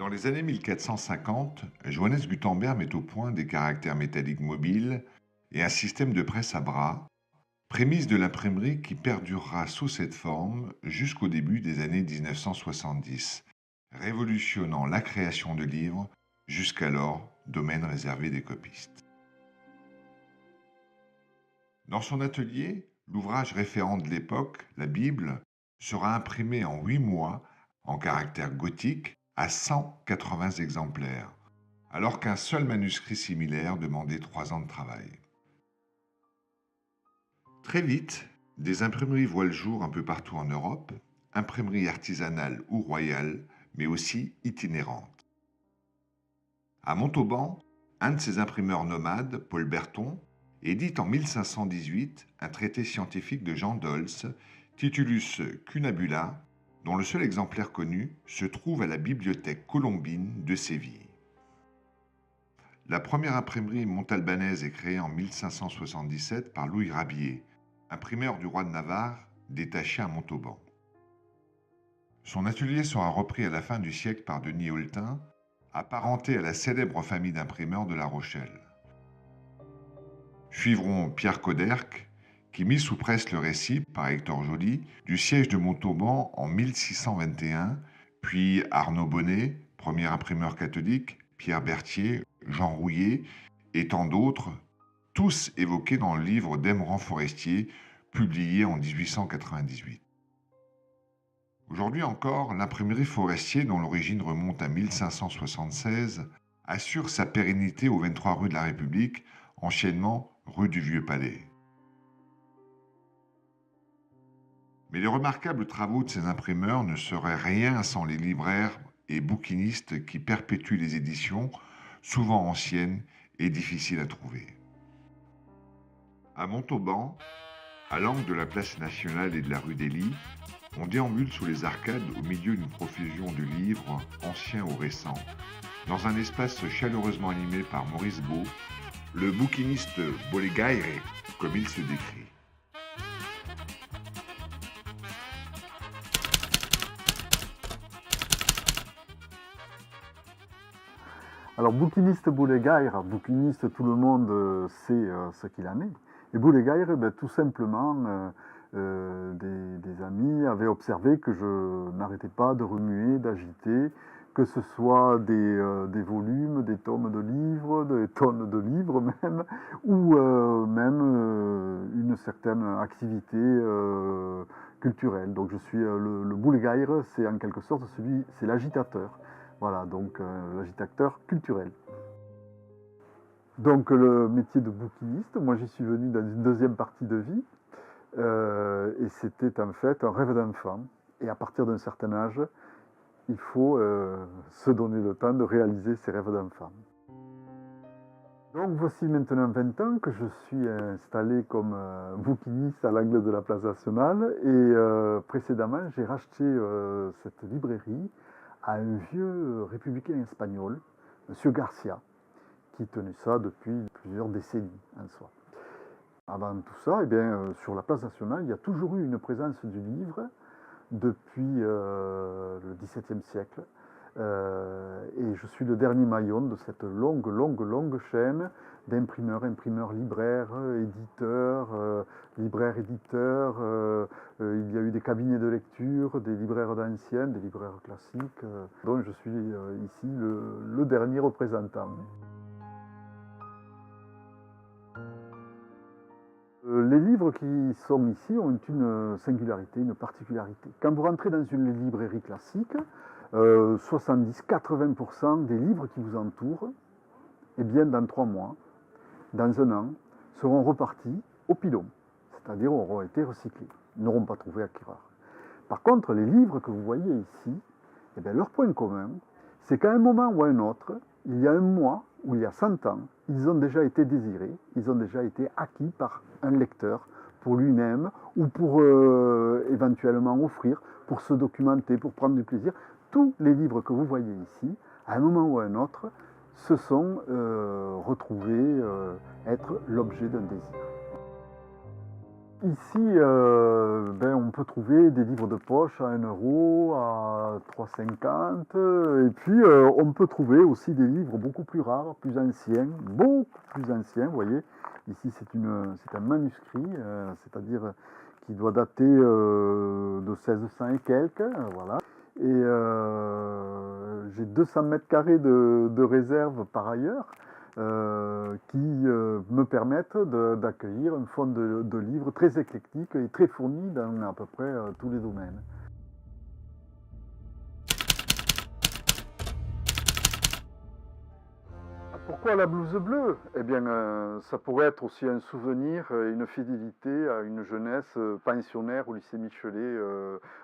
Dans les années 1450, Johannes Gutenberg met au point des caractères métalliques mobiles et un système de presse à bras, prémisse de l'imprimerie qui perdurera sous cette forme jusqu'au début des années 1970, révolutionnant la création de livres, jusqu'alors domaine réservé des copistes. Dans son atelier, l'ouvrage référent de l'époque, la Bible, sera imprimé en 8 mois, en caractère gothique, à 180 exemplaires, alors qu'un seul manuscrit similaire demandait 3 ans de travail. Très vite, des imprimeries voient le jour un peu partout en Europe, imprimeries artisanales ou royales, mais aussi itinérantes. À Montauban, un de ces imprimeurs nomades, Paul Berton, édite en 1518 un traité scientifique de Jean Dolce, Titulus Cunabula, dont le seul exemplaire connu se trouve à la bibliothèque colombine de Séville. La première imprimerie montalbanaise est créée en 1577 par Louis Rabier, imprimeur du roi de Navarre détaché à Montauban. Son atelier sera repris à la fin du siècle par Denis Holtin, apparenté à la célèbre famille d'imprimeurs de La Rochelle. Suivront Pierre Coderc, qui mit sous presse le récit, par Hector Joly, du siège de Montauban en 1621, puis Arnaud Bonnet, premier imprimeur catholique, Pierre Berthier, Jean Rouillet et tant d'autres, tous évoqués dans le livre d'Aimerand Forestier, publié en 1898. Aujourd'hui encore, l'imprimerie Forestier, dont l'origine remonte à 1576, assure sa pérennité aux 23 rues de la République, anciennement rue du Vieux-Palais. Mais les remarquables travaux de ces imprimeurs ne seraient rien sans les libraires et bouquinistes qui perpétuent les éditions, souvent anciennes et difficiles à trouver. À Montauban, à l'angle de la place nationale et de la rue des Lys, on déambule sous les arcades au milieu d'une profusion de livres, anciens ou récents, dans un espace chaleureusement animé par Maurice Beau, le bouquiniste Bolégaire, comme il se décrit. Alors, bouquiniste Bolégaire, bouquiniste, tout le monde sait ce qu'il en est. Et Bolégaire, tout simplement, des amis avaient observé que je n'arrêtais pas de remuer, d'agiter, que ce soit des volumes, des tomes de livres, des tonnes de livres même, ou même une certaine activité culturelle. Donc je suis le Bolégaire, c'est en quelque sorte c'est l'agitateur. Voilà, donc l'agitateur culturel. Donc le métier de bouquiniste, moi j'y suis venu dans une deuxième partie de vie, et c'était en fait un rêve d'enfant. Et à partir d'un certain âge, il faut se donner le temps de réaliser ses rêves d'enfant. Donc voici maintenant 20 ans que je suis installé comme bouquiniste à l'angle de la place nationale, et précédemment j'ai racheté cette librairie à un vieux républicain espagnol, M. Garcia, qui tenait ça depuis plusieurs décennies en soi. Avant tout ça, sur la place nationale, il y a toujours eu une présence du livre depuis le XVIIe siècle. Et je suis le dernier maillon de cette longue chaîne d'imprimeurs, libraires, éditeurs, libraires-éditeurs. Il y a eu des cabinets de lecture, des libraires d'anciennes, des libraires classiques, dont je suis ici le dernier représentant. Les livres qui sont ici ont une singularité, une particularité. Quand vous rentrez dans une librairie classique, 70-80% des livres qui vous entourent, dans 3 mois, dans 1 an, seront repartis au pilon, c'est-à-dire auront été recyclés, n'auront pas trouvé acquéreur. Par contre, les livres que vous voyez ici, leur point commun, c'est qu'à un moment ou à un autre, il y a 1 mois ou il y a 100 ans, ils ont déjà été désirés, ils ont déjà été acquis par un lecteur pour lui-même ou pour éventuellement offrir, pour se documenter, pour prendre du plaisir. Tous les livres que vous voyez ici, à un moment ou à un autre, se sont retrouvés être l'objet d'un désir. Ici, on peut trouver des livres de poche à 1 € à 3,50 et puis on peut trouver aussi des livres beaucoup plus rares, plus anciens, beaucoup plus anciens, vous voyez. Ici, c'est un manuscrit, c'est-à-dire qui doit dater de 1600 et quelques, voilà. Et j'ai 200 mètres carrés de réserve par ailleurs qui me permettent d'accueillir une faune de livres très éclectique et très fournie dans à peu près tous les domaines. Pourquoi la blouse bleue? Eh bien, ça pourrait être aussi un souvenir, une fidélité à une jeunesse pensionnaire au lycée Michelet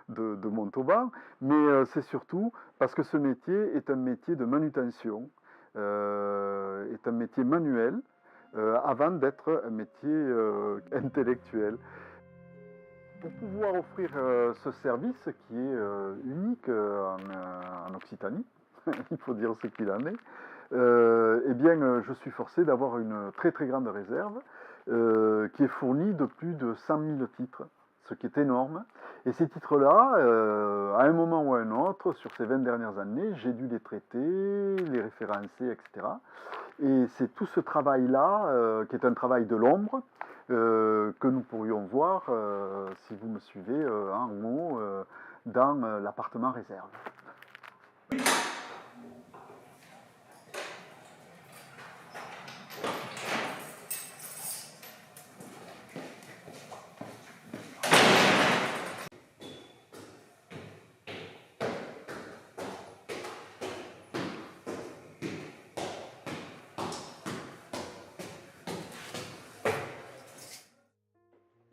de Montauban, mais c'est surtout parce que ce métier est un métier de manutention, est un métier manuel, avant d'être un métier intellectuel. Pour pouvoir offrir ce service qui est unique en Occitanie, il faut dire ce qu'il en est, je suis forcé d'avoir une très très grande réserve qui est fournie de plus de 100 000 titres, ce qui est énorme. Et ces titres-là, à un moment ou à un autre, sur ces 20 dernières années, j'ai dû les traiter, les référencer, etc. Et c'est tout ce travail-là, qui est un travail de l'ombre, que nous pourrions voir, si vous me suivez, en haut, dans l'appartement réserve.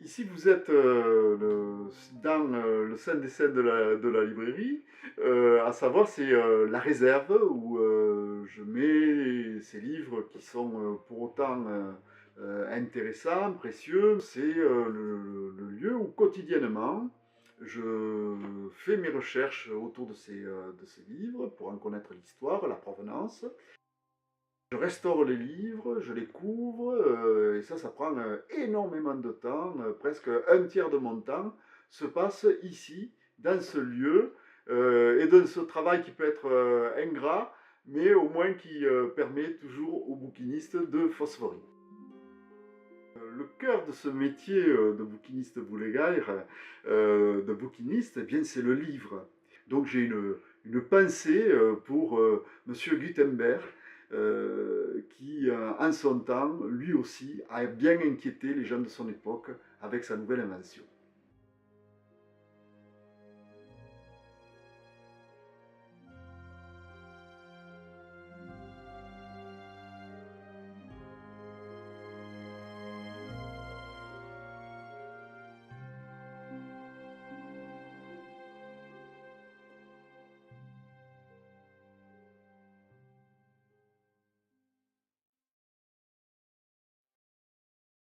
Ici, vous êtes dans le sein des scènes de la librairie, à savoir c'est la réserve où je mets ces livres qui sont pour autant intéressants, précieux. C'est le lieu où quotidiennement je fais mes recherches autour de ces livres pour en connaître l'histoire, la provenance. Je restaure les livres, je les couvre, et ça prend énormément de temps. Presque un tiers de mon temps se passe ici, dans ce lieu, et dans ce travail qui peut être ingrat, mais au moins qui permet toujours aux bouquinistes de phosphorer. Le cœur de ce métier de bouquiniste boulégaire, de bouquiniste, eh bien, c'est le livre. Donc j'ai une pensée pour Monsieur Gutenberg, qui, en son temps, lui aussi, a bien inquiété les gens de son époque avec sa nouvelle invention.